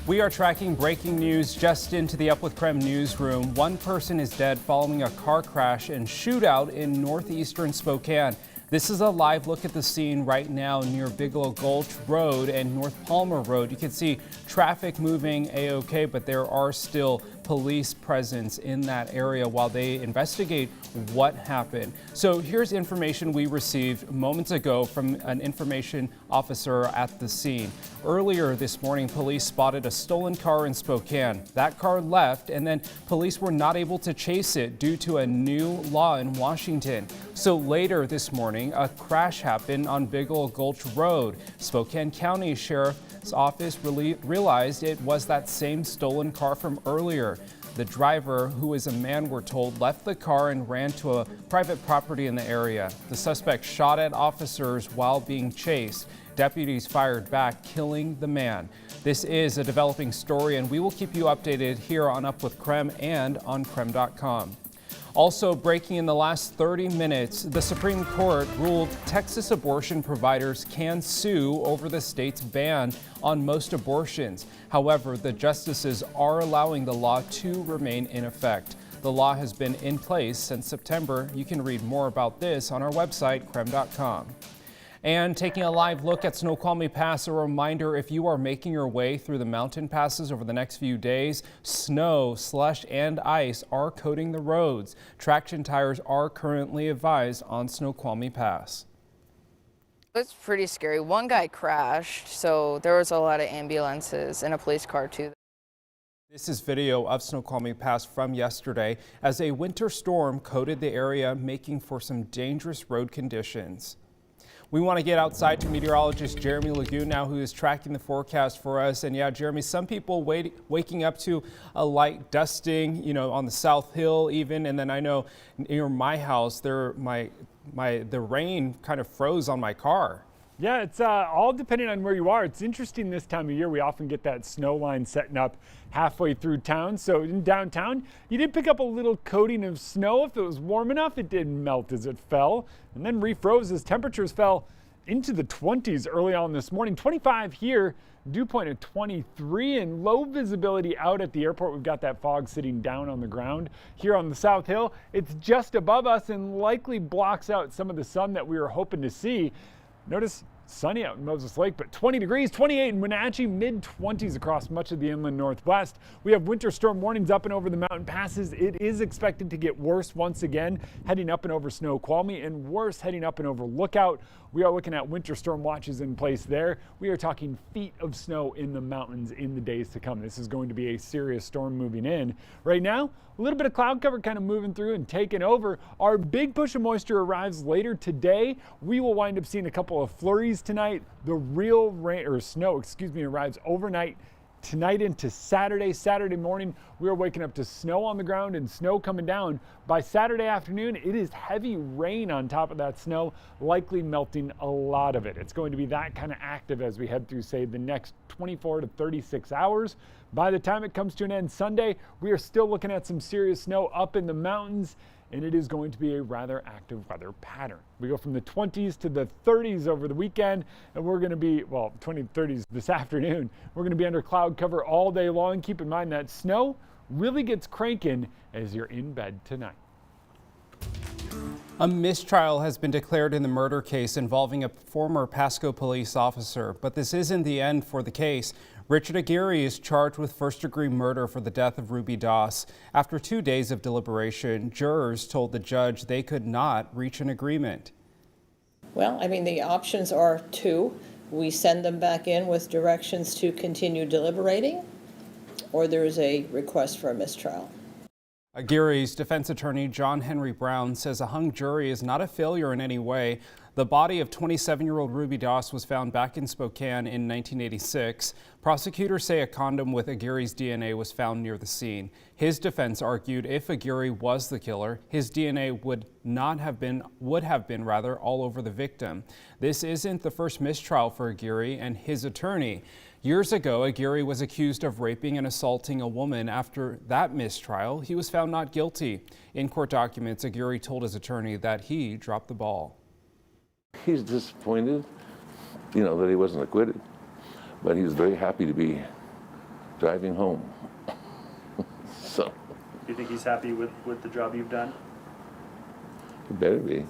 We are tracking breaking news just into the Up with KREM newsroom. One person is dead following a car crash and shootout in northeastern Spokane. This is a live look at the scene right now near Bigelow Gulch Road and North Palmer Road. You can see traffic moving A-OK, but there are still police presence in that area while they investigate what happened. So here's information we received moments ago from an information officer at the scene. Earlier this morning, police spotted a stolen car in Spokane. That car left, and then police were not able to chase it due to a new law in Washington. So later this morning, a crash happened on Bigelow Gulch Road. Spokane County Sheriff's Office realized it was that same stolen car from earlier. The driver, who is a man, we're told, left the car and ran to a private property in the area. The suspect shot at officers while being chased. Deputies fired back, killing the man. This is a developing story, and we will keep you updated here on Up with KREM and on KREM.com. Also breaking in the last 30 minutes, the Supreme Court ruled Texas abortion providers can sue over the state's ban on most abortions. However, the justices are allowing the law to remain in effect. The law has been in place since September. You can read more about this on our website, KREM.com. And taking a live look at Snoqualmie Pass, a reminder if you are making your way through the mountain passes over the next few days, snow, slush, and ice are coating the roads. Traction tires are currently advised on Snoqualmie Pass. It's pretty scary. One guy crashed, so there was a lot of ambulances and a police car too. This is video of Snoqualmie Pass from yesterday as a winter storm coated the area, making for some dangerous road conditions. We want to get outside to meteorologist Jeremy Lagoon now, who is tracking the forecast for us. And yeah, Jeremy, some people waking up to a light dusting, on the South Hill even. And then I know near my house, the rain kind of froze on my car. Yeah, it's all depending on where you are. It's interesting this time of year. We often get that snow line setting up halfway through town. So in downtown, you did pick up a little coating of snow. If it was warm enough, it did melt as it fell and then refroze as temperatures fell into the 20s early on this morning. 25 here, dew point at 23, and low visibility out at the airport. We've got that fog sitting down on the ground. Here on the South Hill, it's just above us and likely blocks out some of the sun that we were hoping to see. Notice sunny out in Moses Lake, but 20 degrees, 28 in Wenatchee, mid-20s across much of the inland northwest. We have winter storm warnings up and over the mountain passes. It is expected to get worse once again, heading up and over Snoqualmie, and worse heading up and over Lookout. We are looking at winter storm watches in place there. We are talking feet of snow in the mountains in the days to come. This is going to be a serious storm moving in. Right now, a little bit of cloud cover kind of moving through and taking over. Our big push of moisture arrives later today. We will wind up seeing a couple of flurries tonight. The real rain or snow, arrives overnight tonight into Saturday. Saturday morning, we are waking up to snow on the ground and snow coming down. By Saturday afternoon, it is heavy rain on top of that snow, likely melting a lot of it. It's going to be that kind of active as we head through, say, the next 24 to 36 hours. By the time it comes to an end Sunday, we are still looking at some serious snow up in the mountains, and it is going to be a rather active weather pattern. We go from the 20s to the 30s over the weekend, and we're going to be, 20 to 30s this afternoon. We're going to be under cloud cover all day long. Keep in mind that snow really gets cranking as you're in bed tonight. A mistrial has been declared in the murder case involving a former Pasco police officer, but this isn't the end for the case. Richard Aguirre is charged with first-degree murder for the death of Ruby Doss. After 2 days of deliberation, jurors told the judge they could not reach an agreement. Well, the options are two. We send them back in with directions to continue deliberating, or there is a request for a mistrial. Aguirre's defense attorney, John Henry Brown, says a hung jury is not a failure in any way. The body of 27-year-old Ruby Doss was found back in Spokane in 1986. Prosecutors say a condom with Aguirre's DNA was found near the scene. His defense argued if Aguirre was the killer, his DNA would have been all over the victim. This isn't the first mistrial for Aguirre and his attorney. Years ago, Aguirre was accused of raping and assaulting a woman. After that mistrial, he was found not guilty. In court documents, Aguirre told his attorney that he dropped the ball. He's disappointed, that he wasn't acquitted. but he was very happy to be driving home. So, Do you think he's happy with the job you've done? it better be.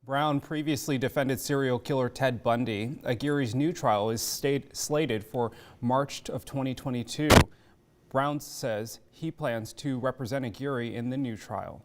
Brown previously defended serial killer Ted Bundy. Aguirre's new trial is slated for March of 2022. Brown says he plans to represent Aguirre in the new trial.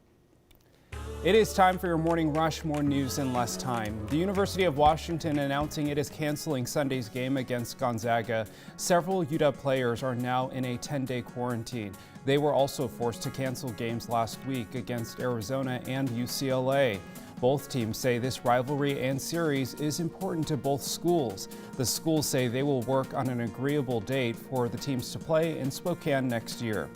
It is time for your morning rush. More news in less time. The University of Washington announcing it is canceling Sunday's game against Gonzaga. Several UW players are now in a 10-day quarantine. They were also forced to cancel games last week against Arizona and UCLA. Both teams say this rivalry and series is important to both schools. The schools say they will work on an agreeable date for the teams to play in Spokane next year.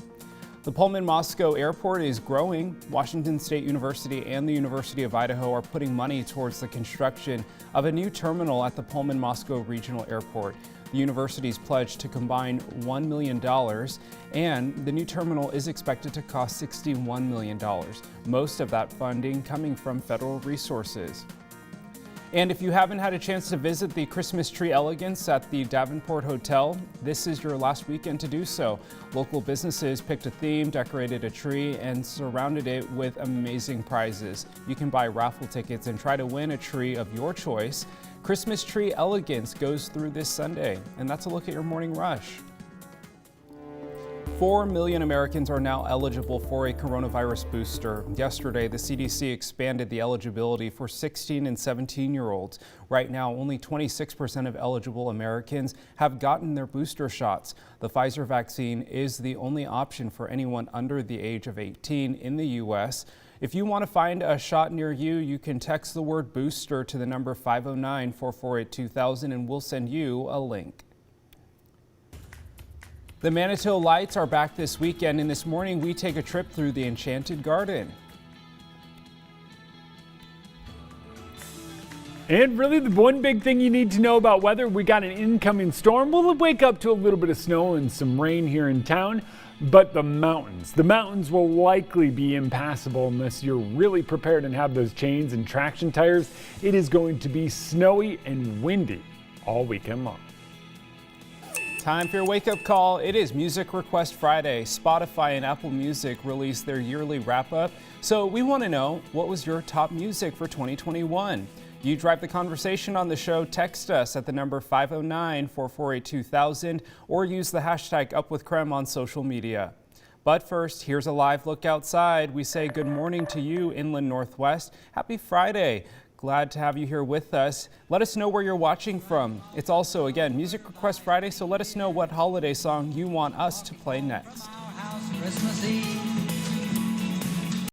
The Pullman-Moscow Airport is growing. Washington State University and the University of Idaho are putting money towards the construction of a new terminal at the Pullman-Moscow Regional Airport. The universities pledged to combine $1 million, and the new terminal is expected to cost $61 million. Most of that funding coming from federal resources. And if you haven't had a chance to visit the Christmas tree elegance at the Davenport Hotel, this is your last weekend to do so. Local businesses picked a theme, decorated a tree, and surrounded it with amazing prizes. You can buy raffle tickets and try to win a tree of your choice. Christmas tree elegance goes through this Sunday, and that's a look at your morning rush. 4 million Americans are now eligible for a coronavirus booster. Yesterday, the CDC expanded the eligibility for 16 and 17-year-olds. Right now, only 26% of eligible Americans have gotten their booster shots. The Pfizer vaccine is the only option for anyone under the age of 18 in the U.S. If you want to find a shot near you, you can text the word booster to the number 509-448-2000 and we'll send you a link. The Manitou Lights are back this weekend, and this morning we take a trip through the Enchanted Garden. And really the one big thing you need to know about weather, we got an incoming storm. We'll wake up to a little bit of snow and some rain here in town, but the mountains will likely be impassable unless you're really prepared and have those chains and traction tires. It is going to be snowy and windy all weekend long. Time for your wake-up call. It is Music Request Friday. Spotify and Apple Music released their yearly wrap-up. So we want to know, what was your top music for 2021? You drive the conversation on the show. Text us at the number 509-448-2000 or use the hashtag #UpWithKREM on social media. But first, here's a live look outside. We say good morning to you, Inland Northwest. Happy Friday. Glad to have you here with us. Let us know where you're watching from. It's also, again, Music Request Friday, so let us know what holiday song you want us to play next. Christmas Eve.